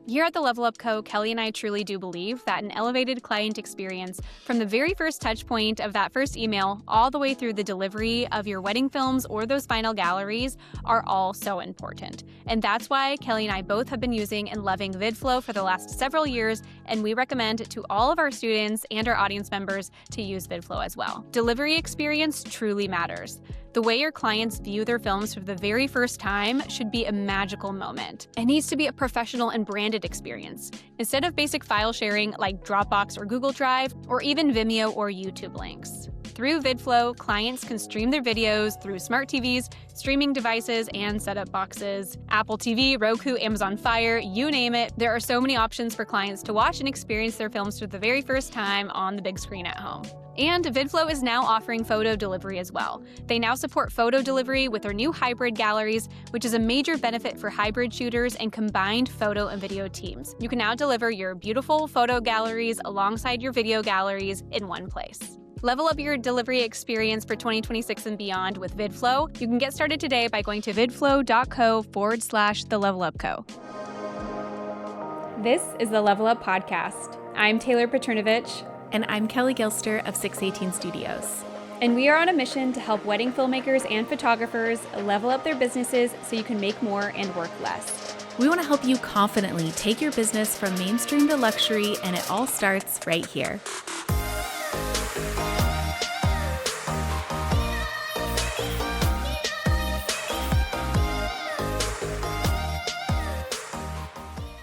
Here at the Level Up Co., Kelly and I truly do believe that an elevated client experience from the very first touch point of that first email all the way through the delivery of your wedding films or those final galleries are all so important. And that's why Kelly and I both have been using and loving VidFlow for the last several years, and we recommend to all of our students and our audience members to use VidFlow as well. Delivery experience truly matters. The way your clients view their films for the very first time should be a magical moment. It needs to be a professional and branded experience, instead of basic file sharing like Dropbox or Google Drive, or even Vimeo or YouTube links. Through VidFlow, clients can stream their videos through smart TVs, streaming devices, and set-up boxes. Apple TV, Roku, Amazon Fire, you name it. There are so many options for clients to watch and experience their films for the very first time on the big screen at home. And VidFlow is now offering photo delivery as well. They now support photo delivery with their new hybrid galleries, which is a major benefit for hybrid shooters and combined photo and video teams. You can now deliver your beautiful photo galleries alongside your video galleries in one place. Level up your delivery experience for 2026 and beyond with VidFlow. You can get started today by going to vidflow.co/thelevelupco. This is the Level Up Podcast. I'm Taylor Petrinovich. And I'm Kelly Gilster of 618 Studios. And we are on a mission to help wedding filmmakers and photographers level up their businesses so you can make more and work less. We want to help you confidently take your business from mainstream to luxury, and it all starts right here.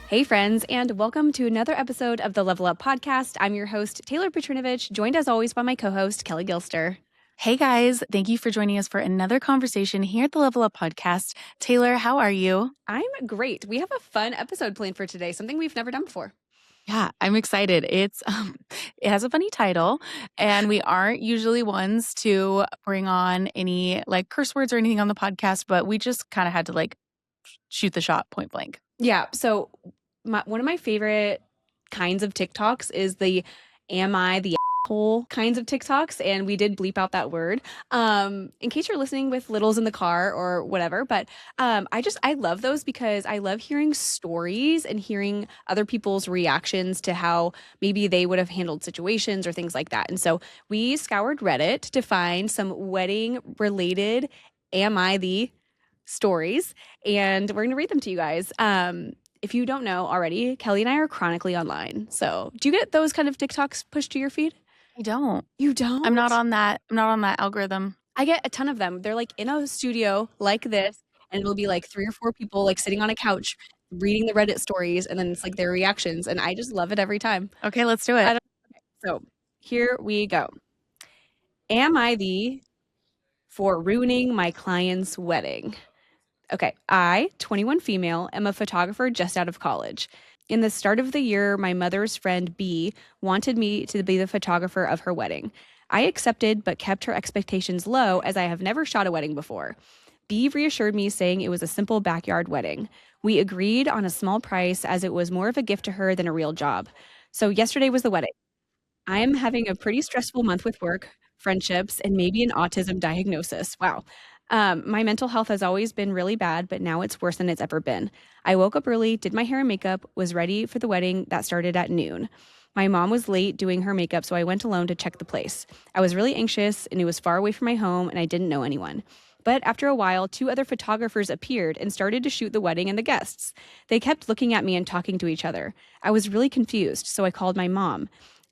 Hey friends, and welcome to another episode of the Level Up Podcast. I'm your host, Taylor Petrinovich, joined as always by my co-host, Kelly Gilster. Hey guys, thank you for joining us for another conversation here at the Level Up Podcast. Taylor, how are you? I'm great. We have a fun episode planned for today, something we've never done before. Yeah, I'm excited. It has a funny title, and we aren't usually ones to bring on any curse words or anything on the podcast, but we just kind of had to shoot the shot point blank. Yeah, so one of my favorite kinds of TikToks is the "Am I the asshole" kinds of TikToks, and we did bleep out that word in case you're listening with littles in the car or whatever. But I love those because I love hearing stories and hearing other people's reactions to how maybe they would have handled situations or things like that. And so we scoured Reddit to find some wedding related "Am I the" stories, and we're going to read them to you guys. If you don't know already, Kelly and I are chronically online. So do you get those kind of TikToks pushed to your feed? I don't. You don't? I'm not on that algorithm. I get a ton of them. They're in a studio like this, and it'll be 3 or 4 people sitting on a couch reading the Reddit stories, and then it's their reactions, and I just love it every time. Okay, let's do it. So here we go. Am I the for ruining my client's wedding? Okay, I, 21 female, am a photographer just out of college. In the start of the year, my mother's friend B wanted me to be the photographer of her wedding. I accepted, but kept her expectations low as I have never shot a wedding before. B reassured me, saying it was a simple backyard wedding. We agreed on a small price as it was more of a gift to her than a real job. So yesterday was the wedding. I am having a pretty stressful month with work, friendships, and maybe an autism diagnosis. Wow. My mental health has always been really bad, but now it's worse than it's ever been. I woke up early, did my hair and makeup, was ready for the wedding that started at noon. My mom was late doing her makeup, so I went alone to check the place. I was really anxious, and it was far away from my home, and I didn't know anyone. But after a while, 2 other photographers appeared and started to shoot the wedding and the guests. They kept looking at me and talking to each other. I was really confused, so I called my mom.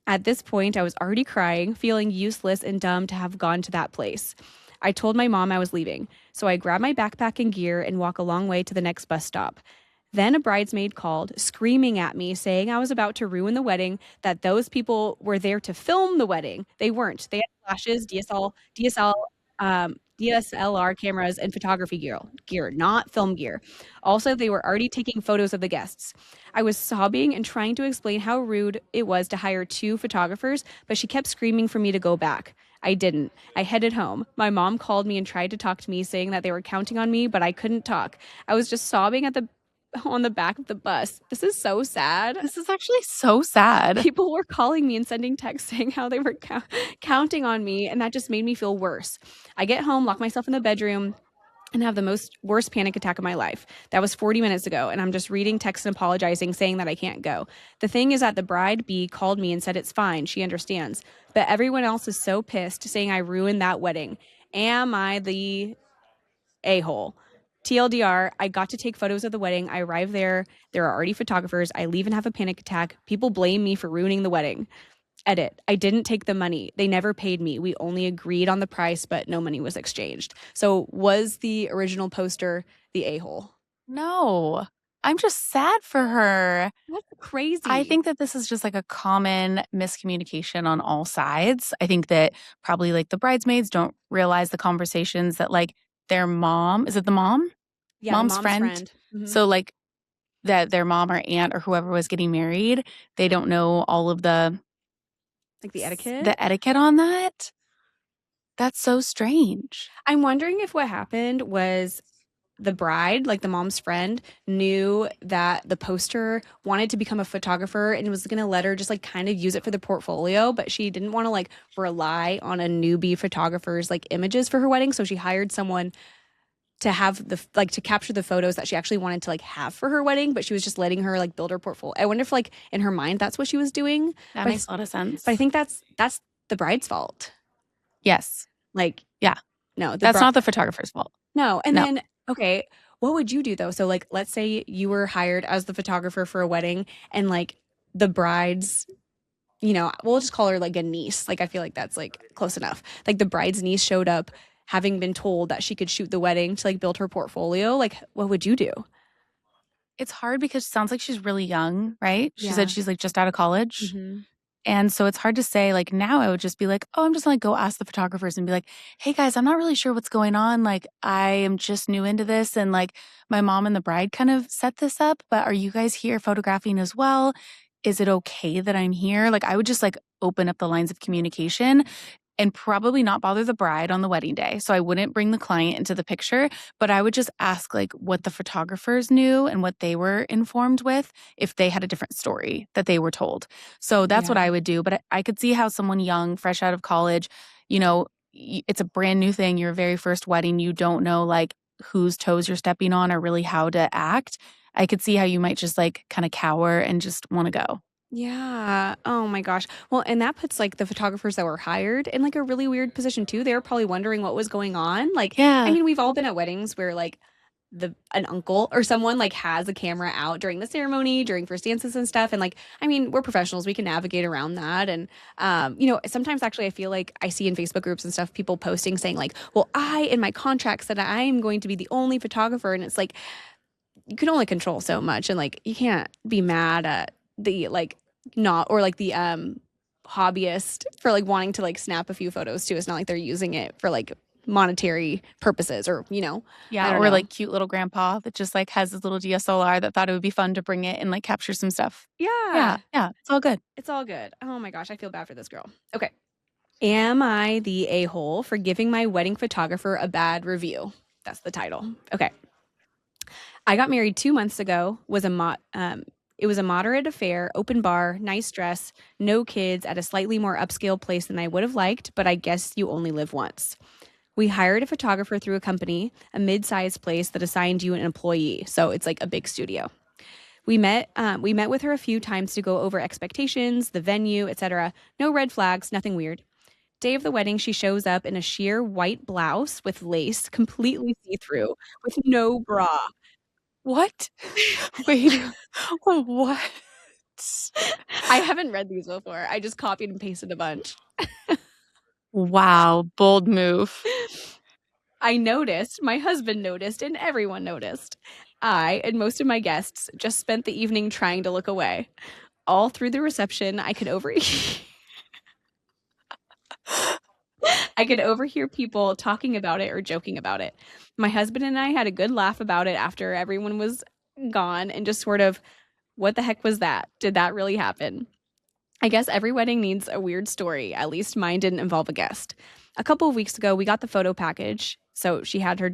At this point, I was already crying, feeling useless and dumb to have gone to that place. I told my mom I was leaving, so I grabbed my backpack and gear and walked a long way to the next bus stop. Then a bridesmaid called, screaming at me, saying I was about to ruin the wedding, that those people were there to film the wedding. They weren't. They had flashes, DSLR cameras, and photography gear, not film gear. Also, they were already taking photos of the guests. I was sobbing and trying to explain how rude it was to hire 2 photographers, but she kept screaming for me to go back. I didn't. I headed home. My mom called me and tried to talk to me, saying that they were counting on me, but I couldn't talk. I was just sobbing on the back of the bus. This is so sad. This is actually so sad. People were calling me and sending texts saying how they were counting on me, and that just made me feel worse. I get home, lock myself in the bedroom, and have the worst panic attack of my life. That was 40 minutes ago, and I'm just reading texts and apologizing, saying that I can't go. The thing is that the bride B called me and said it's fine, she understands. But everyone else is so pissed, saying I ruined that wedding. Am I the a-hole? TLDR, I got to take photos of the wedding. I arrive there. There are already photographers. I leave and have a panic attack. People blame me for ruining the wedding. Edit. I didn't take the money. They never paid me. We only agreed on the price, but no money was exchanged. So was the original poster the a-hole? No, I'm just sad for her. That's crazy. I think that this is just like a common miscommunication on all sides. I think that probably like the bridesmaids don't realize the conversations that like their mom, is it the mom? Yeah, Mom's the mom's friend. friend. Mm-hmm. So like that their mom or aunt or whoever was getting married, they don't know all of the Like the etiquette? The etiquette on that? That's so strange. I'm wondering if what happened was the bride, like the mom's friend, knew that the poster wanted to become a photographer and was going to let her just like kind of use it for the portfolio, but she didn't want to like rely on a newbie photographer's like images for her wedding. So she hired someone to have to capture the photos that she actually wanted to like have for her wedding, but she was just letting her like build her portfolio. I wonder if like in her mind that's what she was doing. That makes a lot of sense. But I think that's the bride's fault. Yes. Like, yeah. No, that's not the photographer's fault. No. And then, okay, what would you do though? So like, let's say you were hired as the photographer for a wedding and like the bride's, we'll just call her like a niece. Like, I feel like that's like close enough. Like the bride's niece showed up having been told that she could shoot the wedding to like build her portfolio. Like, what would you do? It's hard because it sounds like she's really young, right? She Yeah. said she's like just out of college. Mm-hmm. And so it's hard to say, like now I would just be like, oh, I'm just gonna go ask the photographers and be like, hey guys, I'm not really sure what's going on. Like I am just new into this and like my mom and the bride kind of set this up, but are you guys here photographing as well? Is it okay that I'm here? Like I would just like open up the lines of communication and probably not bother the bride on the wedding day. So I wouldn't bring the client into the picture, but I would just ask like what the photographers knew and what they were informed with if they had a different story that they were told. So that's what I would do. But I could see how someone young, fresh out of college, it's a brand new thing, your very first wedding, you don't know like whose toes you're stepping on or really how to act. I could see how you might just like kind of cower and just want to go. Yeah. Oh my gosh. Well, and that puts like the photographers that were hired in like a really weird position too. They were probably wondering what was going on. Like, yeah. I mean, we've all been at weddings where like an uncle or someone like has a camera out during the ceremony, during first dances and stuff. And like, I mean, we're professionals. We can navigate around that. And, sometimes actually I feel like I see in Facebook groups and stuff, people posting saying like, well, in my contract said I am going to be the only photographer. And it's like, you can only control so much. And like, you can't be mad at the like not or like the hobbyist for like wanting to like snap a few photos too. It's not like they're using it for like monetary purposes or yeah, or like cute little grandpa that just like has his little DSLR that thought it would be fun to bring it and like capture some stuff. Yeah, it's all good. It's all good. Oh my gosh, I feel bad for this girl. Okay. Am I the a-hole for giving my wedding photographer a bad review? That's the title. Okay. I got married 2 months ago. It was a moderate affair, open bar, nice dress, no kids at a slightly more upscale place than I would have liked, but I guess you only live once. We hired a photographer through a company, a mid-sized place that assigned you an employee. So it's like a big studio. We met with her a few times to go over expectations, the venue, etc. No red flags, nothing weird. Day of the wedding, she shows up in a sheer white blouse with lace, completely see-through, with no bra. What? Wait, what? I haven't read these before. I just copied and pasted a bunch. Wow, bold move. I noticed, my husband noticed, and everyone noticed. I and most of my guests just spent the evening trying to look away. All through the reception, I could overhear people talking about it or joking about it. My husband and I had a good laugh about it after everyone was gone and just sort of, what the heck was that? Did that really happen? I guess every wedding needs a weird story. At least mine didn't involve a guest. A couple of weeks ago, we got the photo package. So she had her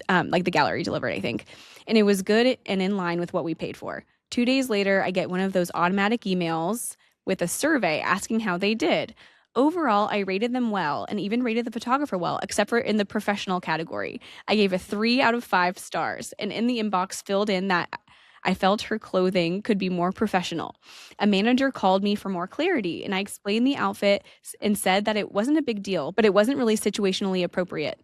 like the gallery delivered, I think. And it was good and in line with what we paid for. 2 days later, I get one of those automatic emails with a survey asking how they did. Overall, I rated them well and even rated the photographer well, except for in the professional category. I gave a 3 out of 5 stars, and in the inbox filled in that I felt her clothing could be more professional. A manager called me for more clarity, and I explained the outfit and said that it wasn't a big deal, but it wasn't really situationally appropriate.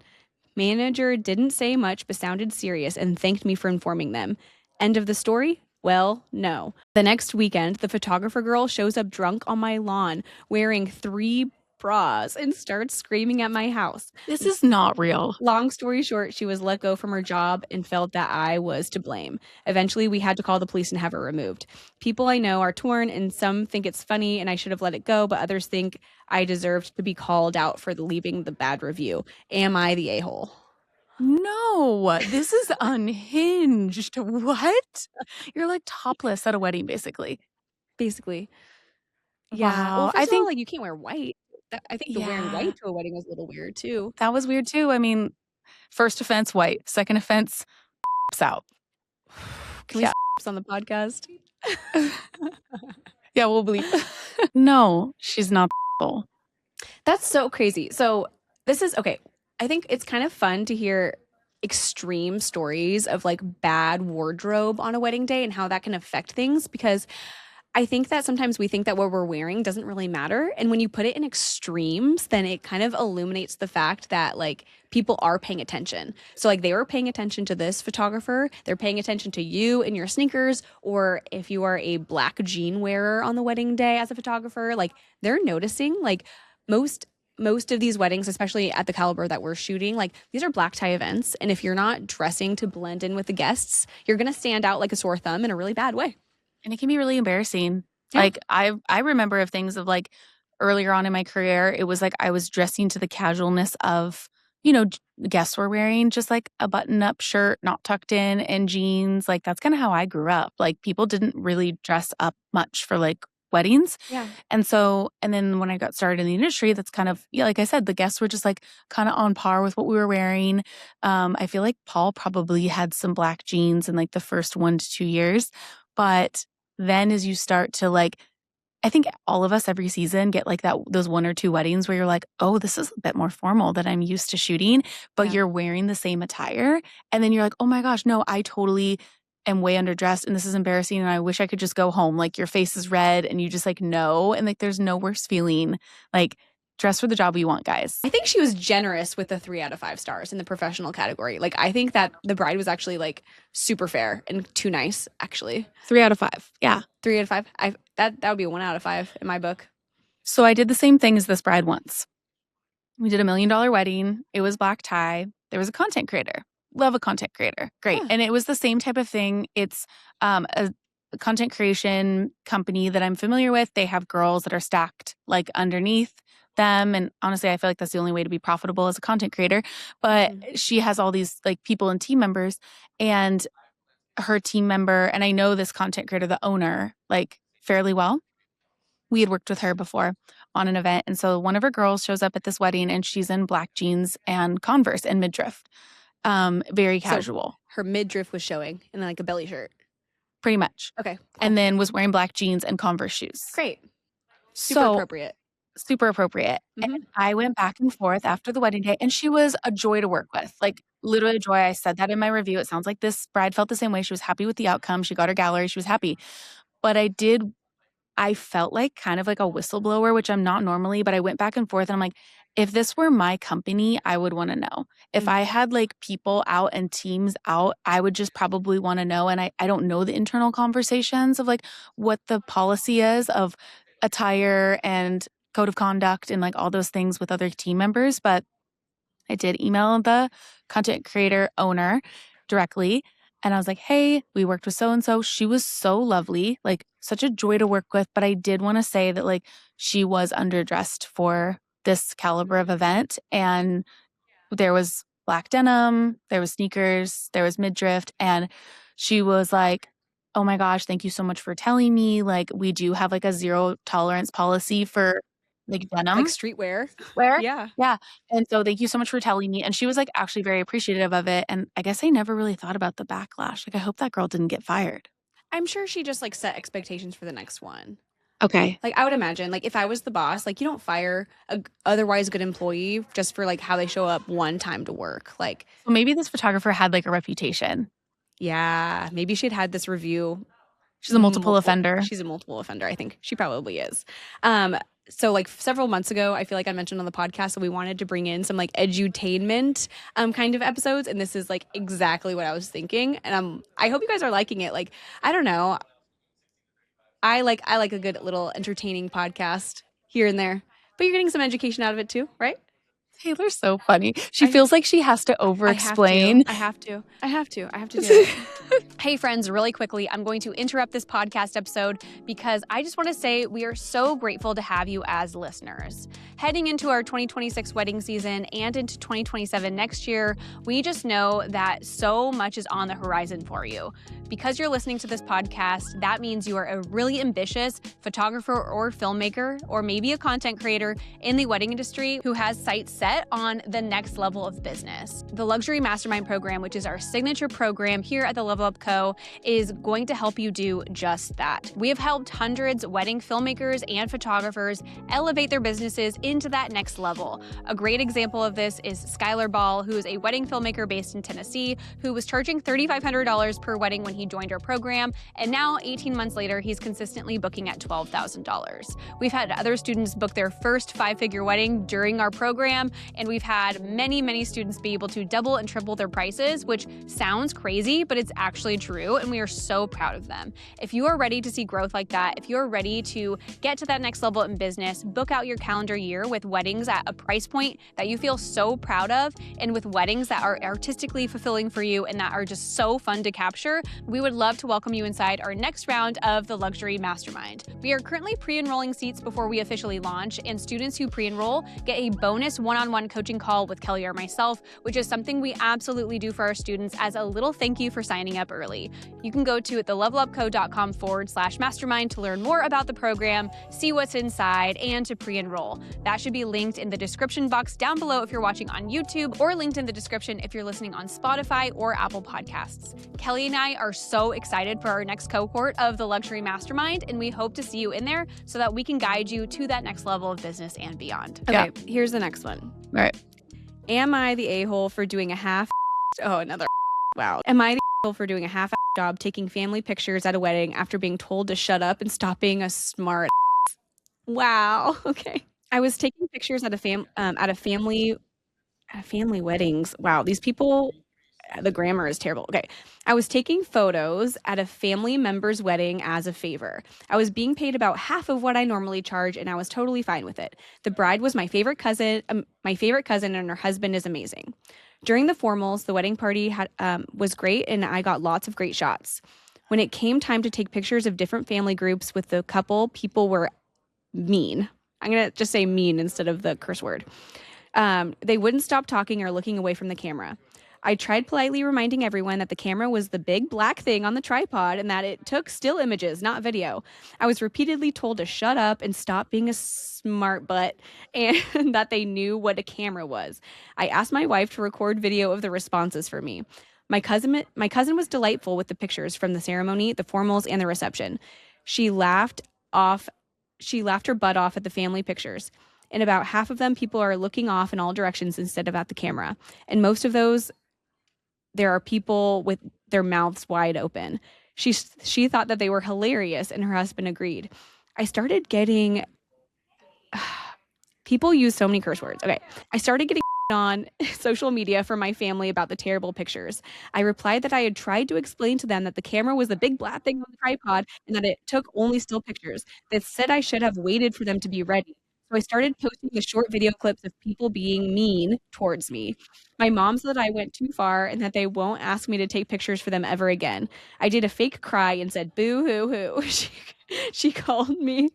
Manager didn't say much but sounded serious and thanked me for informing them. End of the story? Well, no. The next weekend, the photographer girl shows up drunk on my lawn wearing 3 bras and starts screaming at my house. This is not real. Long story short, she was let go from her job and felt that I was to blame. Eventually, we had to call the police and have her removed. People I know are torn, and some think it's funny and I should have let it go, but others think I deserved to be called out for leaving the bad review. Am I the a-hole? No, this is unhinged. What? You're like topless at a wedding, basically. Basically. Yeah. Well, Wow. first I of all, think, like, you can't wear white. I think the wearing yeah, white to a wedding was a little weird too. that was weird too. I mean, first offense, white. Second offense, out. Can we Yeah. on the podcast? Yeah, we'll believe. No, she's not. That's so crazy. So this is okay. I think it's kind of fun to hear extreme stories of like bad wardrobe on a wedding day and how that can affect things, because I think that sometimes we think that what we're wearing doesn't really matter. And when you put it in extremes, then it kind of illuminates the fact that like people are paying attention. So like they were paying attention to this photographer, they're paying attention to you and your sneakers, or if you are a black jean wearer on the wedding day as a photographer, like they're noticing. Like most of these weddings, especially at the caliber that we're shooting, like these are black tie events. And if you're not dressing to blend in with the guests, you're going to stand out like a sore thumb in a really bad way. And it can be really embarrassing. Yeah. Like I remember of things of like earlier on in my career, it was like I was dressing to the casualness of, guests were wearing just like a button-up shirt, not tucked in, and jeans. Like that's kind of how I grew up. Like people didn't really dress up much for like weddings. Yeah. And then when I got started in the industry, that's kind of, yeah, like I said, the guests were just like kind of on par with what we were wearing. I feel like Paul probably had some black jeans in like the first 1 to 2 years. But then as you start to like, I think all of us every season get like those 1 or 2 weddings where you're like, oh, this is a bit more formal than I'm used to shooting, but Yeah. you're wearing the same attire. And then you're like, oh my gosh, no, I totally am way underdressed and this is embarrassing and I wish I could just go home. Like your face is red and you just like know, and like there's no worse feeling. Like dress for the job you want, guys. I think she was generous with the 3 out of 5 stars in the professional category. Like I think that the bride was actually like super fair and too nice, actually. 3 out of 5. Yeah. 3 out of 5. That would be a 1 out of 5 in my book. So I did the same thing as this bride once. We did $1 million wedding. It was black tie. There was a content creator. Love a content creator. Great. Yeah. And it was the same type of thing. It's a content creation company that I'm familiar with. They have girls that are stacked like underneath them. And honestly, I feel like that's the only way to be profitable as a content creator. But she has all these like people and team members, and her team member, and I know this content creator, the owner, like fairly well. We had worked with her before on an event. And so one of her girls shows up at this wedding and she's in black jeans and Converse and midriff. Very casual. So her midriff was showing and then like a belly shirt. Pretty much. Okay. Cool. And then was wearing black jeans and Converse shoes. Great. Super appropriate. Super appropriate. Mm-hmm. And I went back and forth after the wedding day, and she was a joy to work with. Like literally a joy. I said that in my review. It sounds like this bride felt the same way. She was happy with the outcome. She got her gallery. She was happy. But I felt like kind of like a whistleblower, which I'm not normally, but I went back and forth and I'm like, if this were my company, I would want to know. If I had like people out and teams out, I would just probably want to know. And I don't know the internal conversations of like what the policy is of attire and code of conduct and like all those things with other team members. But I did email the content creator owner directly. And I was like, hey, we worked with so-and-so. She was so lovely, like such a joy to work with. But I did want to say that like she was underdressed for this caliber of event. And there was black denim, there was sneakers, there was midriff. And she was like, oh my gosh, thank you so much for telling me. Like we do have like a 0 tolerance policy for like denim. Like streetwear. Yeah. Yeah. And so thank you so much for telling me. And she was like actually very appreciative of it. And I guess I never really thought about the backlash. Like I hope that girl didn't get fired. I'm sure she just like set expectations for the next one. Okay. Like, I would imagine, like, if I was the boss, like, you don't fire a otherwise good employee just for, like, how they show up one time to work. Like, So maybe this photographer had like a reputation. yeah, maybe she'd had this review She's a multiple offender. she's a multiple offender. I think she probably is. So like several months ago, I feel like I mentioned on the podcast that we wanted to bring in some like edutainment kind of episodes, and this is like exactly what I was thinking. And I hope you guys are liking it. Like, I don't know. I like a good little entertaining podcast here and there. But you're getting some education out of it too, right? Taylor's so funny. She I- feels like she has to over-explain. I have to do it. Hey, friends, really quickly, I'm going to interrupt this podcast episode because I just want to say we are so grateful to have you as listeners. Heading into our 2026 wedding season and into 2027 next year, we just know that so much is on the horizon for you. Because you're listening to this podcast, that means you are a really ambitious photographer or filmmaker, or maybe a content creator in the wedding industry who has sights set on the next level of business. The Luxury Mastermind program, which is our signature program here at the Level Up Co., is going to help you do just that. We have helped hundreds of wedding filmmakers and photographers elevate their businesses into that next level. A great example of this is Skylar Ball, who is a wedding filmmaker based in Tennessee, who was charging $3,500 per wedding when he joined our program, and now 18 months later, he's consistently booking at $12,000. We've had other students book their first five-figure wedding during our program, and we've had many students be able to double and triple their prices, which sounds crazy, but it's actually true, and we are so proud of them. If you are ready to see growth like that, if you're ready to get to that next level in business, book out your calendar year with weddings at a price point that you feel so proud of, and with weddings that are artistically fulfilling for you and that are just so fun to capture, we would love to welcome you inside our next round of the Luxury Mastermind. We are currently pre-enrolling seats before we officially launch, and students who pre-enroll get a bonus one-on-one coaching call with Kelly or myself, which is something we absolutely do for our students as a little thank you for signing up early. You can go to thelevelupco.com/mastermind to learn more about the program, see what's inside, and to pre-enroll. That should be linked in the description box down below if you're watching on YouTube, or linked in the description if you're listening on Spotify or Apple Podcasts. Kelly and I are so excited for our next cohort of the Luxury Mastermind, and we hope to see you in there so that we can guide you to that next level of business and beyond. Okay, here's the next one. All right. Am I the a-hole for doing a half? Oh, another. Wow. Am I the a-hole for doing a half job taking family pictures at a wedding after being told to shut up and stop being a smart? Wow. Okay. I was taking pictures at a family weddings. Wow, these people, the grammar is terrible. Okay. I was taking photos at a family member's wedding as a favor. I was being paid about half of what I normally charge, and I was totally fine with it. The bride was my favorite cousin, and her husband is amazing. During the formals, the wedding party was great, and I got lots of great shots. When it came time to take pictures of different family groups with the couple, people were mean. I'm going to just say mean instead of the curse word. They wouldn't stop talking or looking away from the camera. I tried politely reminding everyone that the camera was the big black thing on the tripod and that it took still images, not video. I was repeatedly told to shut up and stop being a smart butt, and that they knew what a camera was. I asked my wife to record video of the responses for me. My cousin was delightful with the pictures from the ceremony, the formals, and the reception. She laughed her butt off at the family pictures. In about half of them, people are looking off in all directions instead of at the camera. And most of those, there are people with their mouths wide open. She thought that they were hilarious, and her husband agreed. I started getting... People use so many curse words. Okay. I started getting on social media from my family about the terrible pictures. I replied that I had tried to explain to them that the camera was the big black thing on the tripod and that it took only still pictures. They said I should have waited for them to be ready. So I started posting the short video clips of people being mean towards me. My mom said I went too far and that they won't ask me to take pictures for them ever again. I did a fake cry and said, boo hoo hoo. She called me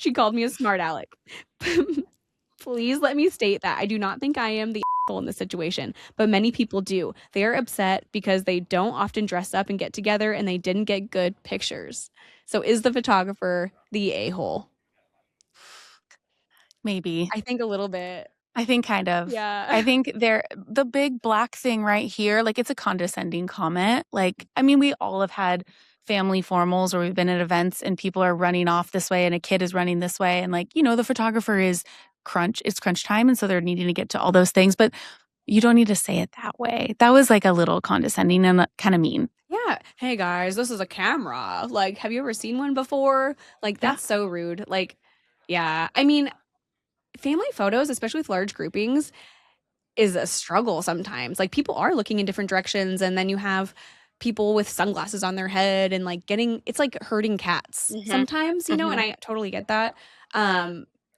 a smart aleck. Please let me state that I do not think I am the asshole in this situation, but many people do. They are upset because they don't often dress up and get together and they didn't get good pictures. So is the photographer the a-hole? Maybe. I think a little bit. I think kind of. Yeah. I think the big black thing right here, like, it's a condescending comment. Like, I mean, we all have had family formals where we've been at events and people are running off this way and a kid is running this way. And like, the photographer is it's crunch time. And so they're needing to get to all those things. But you don't need to say it that way. That was like a little condescending and kind of mean. Yeah. Hey guys, this is a camera. Like, have you ever seen one before? Like, Yeah. that's so rude. Like, yeah. I mean, family photos, especially with large groupings, is a struggle sometimes. Like, people are looking in different directions, and then you have people with sunglasses on their head and like it's like herding cats sometimes, and I totally get that.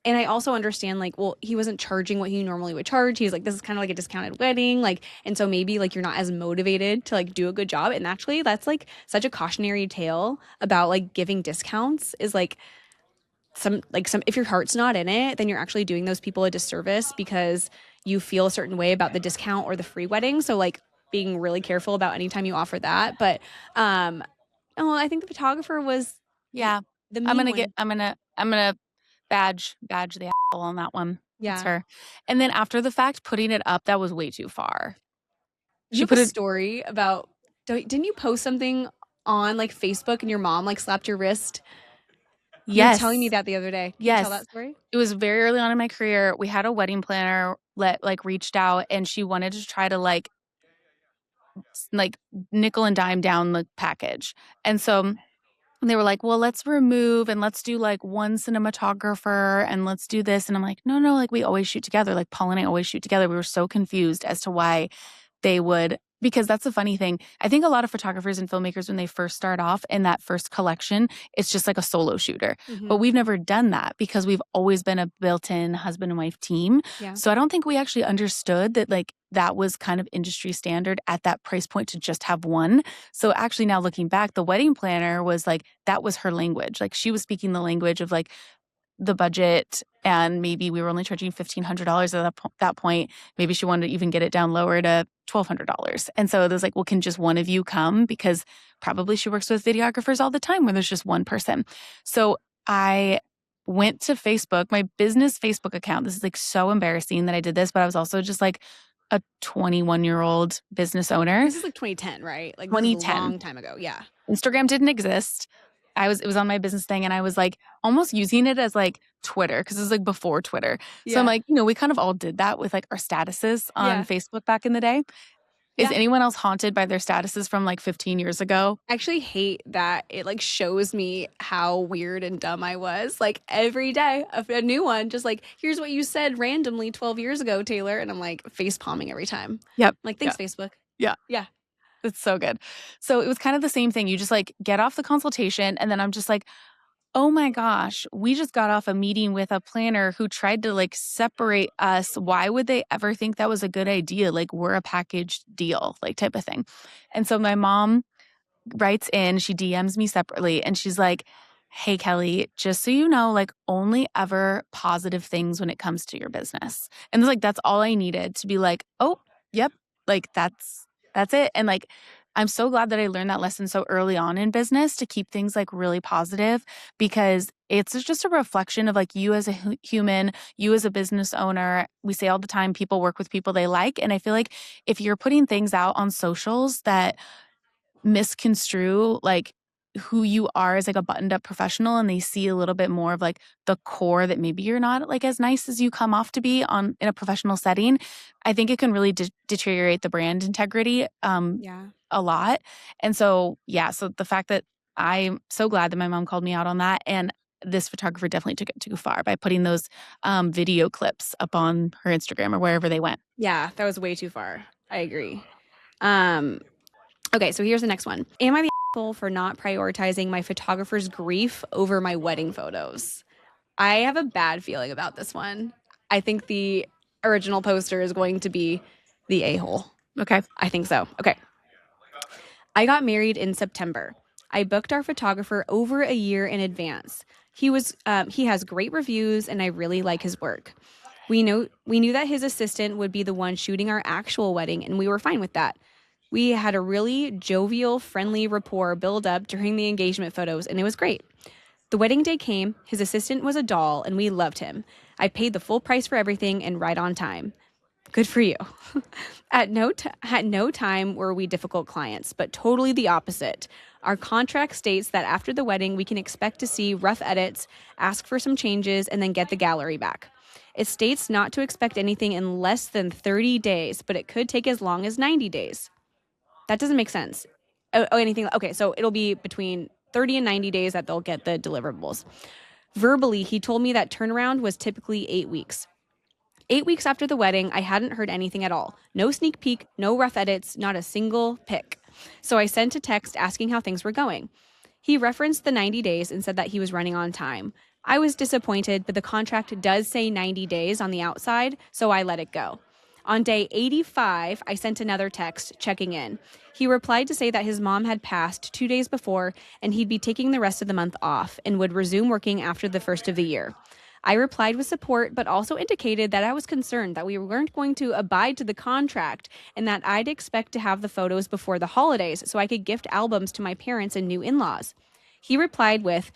And I also understand, like, well, he wasn't charging what he normally would charge. He's like, this is kind of like a discounted wedding. Like, and so maybe like you're not as motivated to like do a good job. And actually, that's like such a cautionary tale about like giving discounts is like some if your heart's not in it, then you're actually doing those people a disservice because you feel a certain way about the discount or the free wedding. So like being really careful about anytime you offer that. But oh, I think the photographer was Yeah. the mean one. I'm gonna badge the asshole on that one. That's Yeah. her. And then after the fact, putting it up, that was way too far. You She have a put it story about didn't you post something on like Facebook and your mom like slapped your wrist? You were Yes. telling me that the other day. Can you tell that story? It was very early on in my career. We had a wedding planner reached out and she wanted to try to like nickel and dime down the package. And so they were like, well, let's remove and let's do like one cinematographer and let's do this. And I'm like, no, like we always shoot together. Like Paul and I always shoot together. We were so confused as to why they would, because that's the funny thing. I think a lot of photographers and filmmakers, when they first start off in that first collection, it's just like a solo shooter. But we've never done that because we've always been a built-in husband and wife team. Yeah. So I don't think we actually understood that like that was kind of industry standard at that price point to just have one. So actually now looking back, the wedding planner was like, that was her language. Like she was speaking the language of like the budget, and maybe we were only charging $1,500 at that point. Maybe she wanted to even get it down lower to $1,200. And so it was like, well, can just one of you come? Because probably she works with videographers all the time where there's just one person. So I went to Facebook, my business Facebook account. This is like so embarrassing that I did this, but I was also just like a 21-year-old business owner. This is like 2010, right? Like 2010. A long time ago. Yeah. Instagram didn't exist. It was on my business thing and I was like almost using it as like Twitter because it was like before Twitter. Yeah. So I'm like, we kind of all did that with like our statuses on Facebook back in the day. Is anyone else haunted by their statuses from like 15 years ago? I actually hate that it like shows me how weird and dumb I was. Like every day, a new one, just like, here's what you said randomly 12 years ago, Taylor. And I'm like face palming every time. Yep. I'm like, thanks, Facebook. Yeah. Yeah. It's so good. So it was kind of the same thing. You just like get off the consultation and then I'm just like, oh my gosh, we just got off a meeting with a planner who tried to like separate us. Why would they ever think that was a good idea? Like we're a packaged deal, like type of thing. And so my mom writes in, she DMs me separately and she's like, hey, Kelly, just so you know, like only ever positive things when it comes to your business. And it's like, that's all I needed to be like, oh, yep, like that's it. And like, I'm so glad that I learned that lesson so early on in business to keep things like really positive because it's just a reflection of like you as a human, you as a business owner. We say all the time, people work with people they like. And I feel like if you're putting things out on socials that misconstrue like who you are as like a buttoned up professional and they see a little bit more of like the core that maybe you're not like as nice as you come off to be in a professional setting, I think it can really deteriorate the brand integrity a lot. And so, so the fact that I'm so glad that my mom called me out on that, and this photographer definitely took it too far by putting those video clips up on her Instagram or wherever they went. Yeah, that was way too far. I agree. Okay, so here's the next one. Am I the asshole for not prioritizing my photographer's grief over my wedding photos? I have a bad feeling about this one. I think the original poster is going to be the a-hole. Okay. I think so. Okay. I got married in September. I booked our photographer over a year in advance. He has great reviews and I really like his work. We knew that his assistant would be the one shooting our actual wedding and we were fine with that. We had a really jovial, friendly rapport build up during the engagement photos, and it was great. The wedding day came, his assistant was a doll, and we loved him. I paid the full price for everything and right on time. Good for you. At no time were we difficult clients, but totally the opposite. Our contract states that after the wedding, we can expect to see rough edits, ask for some changes, and then get the gallery back. It states not to expect anything in less than 30 days, but it could take as long as 90 days. That doesn't make sense. Anything. Okay, so it'll be between 30 and 90 days that they'll get the deliverables. Verbally, he told me that turnaround was typically 8 weeks. 8 weeks after the wedding, I hadn't heard anything at all. No sneak peek, no rough edits, not a single pic. So I sent a text asking how things were going. He referenced the 90 days and said that he was running on time. I was disappointed, but the contract does say 90 days on the outside, so I let it go. On day 85, I sent another text checking in. He replied to say that his mom had passed 2 days before and he'd be taking the rest of the month off and would resume working after the first of the year. I replied with support, but also indicated that I was concerned that we weren't going to abide to the contract and that I'd expect to have the photos before the holidays so I could gift albums to my parents and new in laws. He replied with,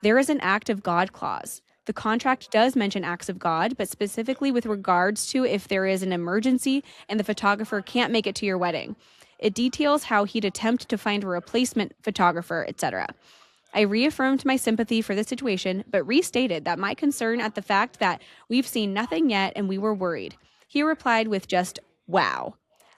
"There is an act of God clause. The contract does mention acts of God, but specifically with regards to if there is an emergency and the photographer can't make it to your wedding. It details how he'd attempt to find a replacement photographer, etc." I reaffirmed my sympathy for the situation, but restated that my concern at the fact that we've seen nothing yet and we were worried. He replied with just, "Wow.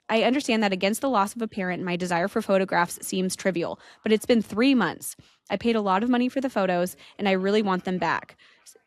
I understand that against the loss of a parent, my desire for photographs seems trivial, but it's been 3 months. I paid a lot of money for the photos, and I really want them back.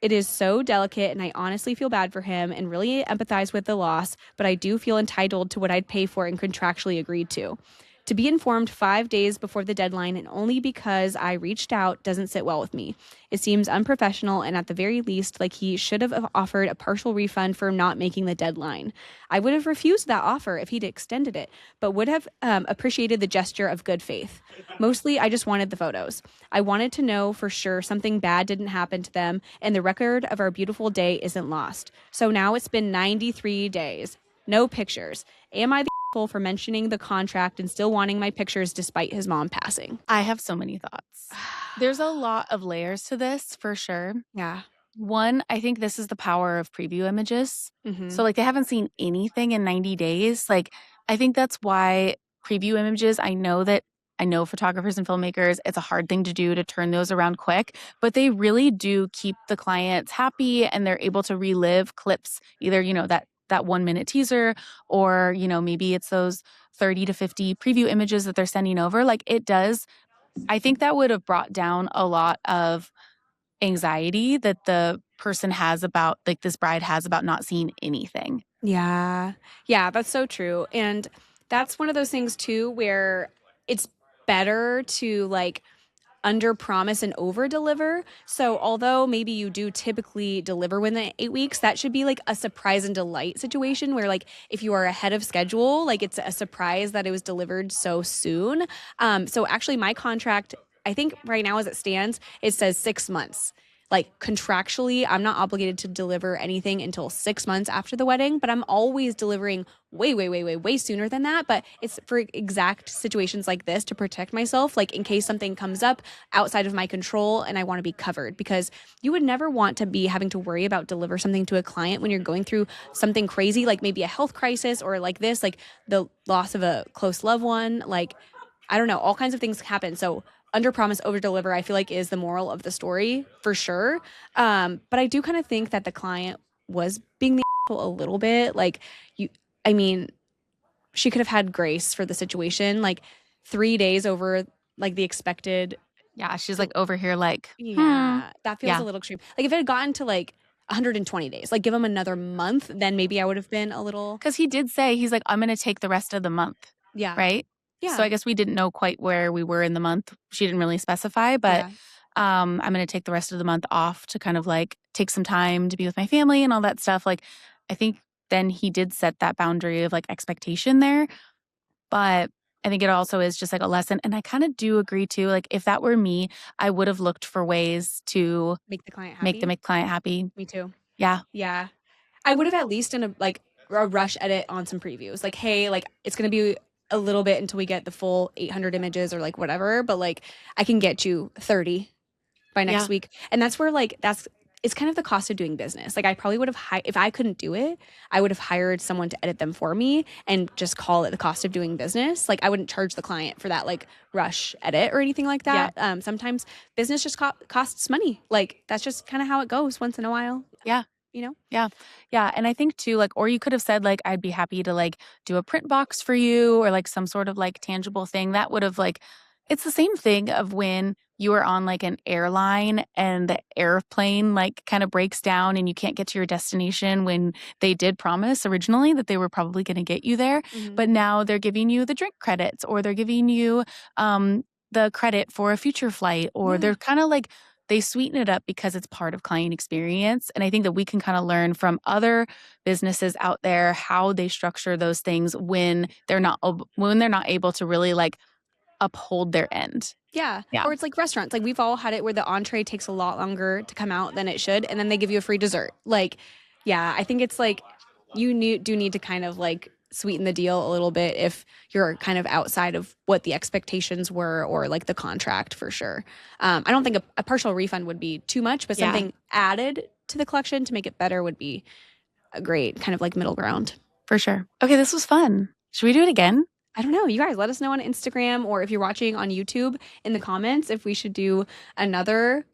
It is so delicate, and I honestly feel bad for him and really empathize with the loss, but I do feel entitled to what I'd pay for and contractually agreed to. To be informed 5 days before the deadline and only because I reached out doesn't sit well with me. It seems unprofessional and at the very least like he should have offered a partial refund for not making the deadline. I would have refused that offer if he'd extended it, but would have appreciated the gesture of good faith. Mostly, I just wanted the photos. I wanted to know for sure something bad didn't happen to them and the record of our beautiful day isn't lost. So now it's been 93 days. No pictures. Am I the for mentioning the contract and still wanting my pictures despite his mom passing?" I have so many thoughts. There's a lot of layers to this for sure. Yeah. One, I think this is the power of preview images. Mm-hmm. So, like, they haven't seen anything in 90 days. Like, I think that's why preview images, I know photographers and filmmakers, it's a hard thing to do to turn those around quick, but they really do keep the clients happy and they're able to relive clips, either, that 1 minute teaser or, maybe it's those 30 to 50 preview images that they're sending over. Like, it does. I think that would have brought down a lot of anxiety that the person has about, like, this bride has about not seeing anything. Yeah. Yeah, that's so true. And that's one of those things too where it's better to like under promise and over deliver. So although maybe you do typically deliver within 8 weeks, that should be like a surprise and delight situation where like if you are ahead of schedule, like it's a surprise that it was delivered so soon. So actually my contract, I think right now as it stands, it says 6 months. Like contractually, I'm not obligated to deliver anything until 6 months after the wedding, but I'm always delivering way sooner than that. But it's for exact situations like this to protect myself, like in case something comes up outside of my control and I want to be covered, because you would never want to be having to worry about deliver something to a client when you're going through something crazy, like maybe a health crisis or like this, like the loss of a close loved one, like I don't know, all kinds of things happen. So under promise, over deliver, I feel like is the moral of the story for sure. But I do kind of think that the client was being the asshole a little bit. Like I mean, she could have had grace for the situation. Like 3 days over like the expected. Yeah, she's like over here like, Yeah, that feels yeah. a little extreme. Like if it had gotten to like 120 days, like give him another month, then maybe I would have been a little. Because he did say, he's like, I'm going to take the rest of the month, Yeah. right? Yeah. So I guess we didn't know quite where we were in the month. She didn't really specify, but Yeah. I'm going to take the rest of the month off to kind of like take some time to be with my family and all that stuff. Like, I think then he did set that boundary of like expectation there. But I think it also is just like a lesson. And I kind of do agree too. Like, if that were me, I would have looked for ways to Make the client make happy. the client happy. Me too. Yeah. Yeah. I would have at least done a rush edit on some previews. Like, hey, like it's going to be a little bit until we get the full 800 images or like whatever, but like I can get you 30 by next week. And that's where like it's kind of the cost of doing business. Like I probably would have, if I couldn't do it, I would have hired someone to edit them for me and just call it the cost of doing business. Like I wouldn't charge the client for that like rush edit or anything like that. Sometimes business just costs money. Like that's just kind of how it goes once in a while. Yeah. You know? Yeah. Yeah. And I think too, like, or you could have said, like, I'd be happy to like do a print box for you or like some sort of like tangible thing that would have like, it's the same thing of when you are on like an airline and the airplane like kind of breaks down and you can't get to your destination when they did promise originally that they were probably going to get you there. But now they're giving you the drink credits or they're giving you the credit for a future flight or they're kind of like, they sweeten it up because it's part of client experience. And I think that we can kind of learn from other businesses out there how they structure those things when they're not able to really like uphold their end. Yeah. Or it's like restaurants. Like we've all had it where the entree takes a lot longer to come out than it should. And then they give you a free dessert. Like, yeah, I think it's like you do need to kind of like sweeten the deal a little bit if you're kind of outside of what the expectations were or like the contract for sure. I don't think a partial refund would be too much, but something added to the collection to make it better would be a great kind of like middle ground. For sure. Okay, this was fun. Should we do it again? I don't know. You guys let us know on Instagram or if you're watching on YouTube in the comments if we should do another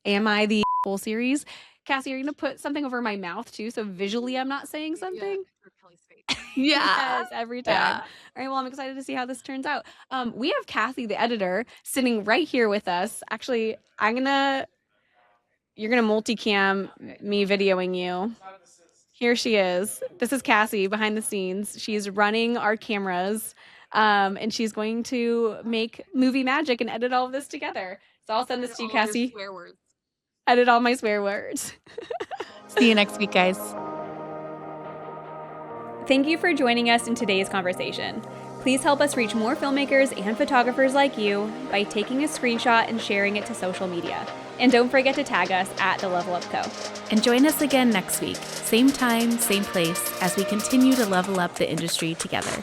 Am I the full series. Cassie, are you going to put something over my mouth too so visually I'm not saying something? Yes, every time. Yeah. All right, well, I'm excited to see how this turns out. We have Cassie, the editor, sitting right here with us. Actually, you're going to multicam me videoing you. Here she is. This is Cassie behind the scenes. She's running our cameras, and she's going to make movie magic and edit all of this together. So I'll send this to you, Cassie. Swear words. Edit all my swear words. See you next week, guys. Thank you for joining us in today's conversation. Please help us reach more filmmakers and photographers like you by taking a screenshot and sharing it to social media. And don't forget to tag us at The Level Up Co. And join us again next week, same time, same place, as we continue to level up the industry together.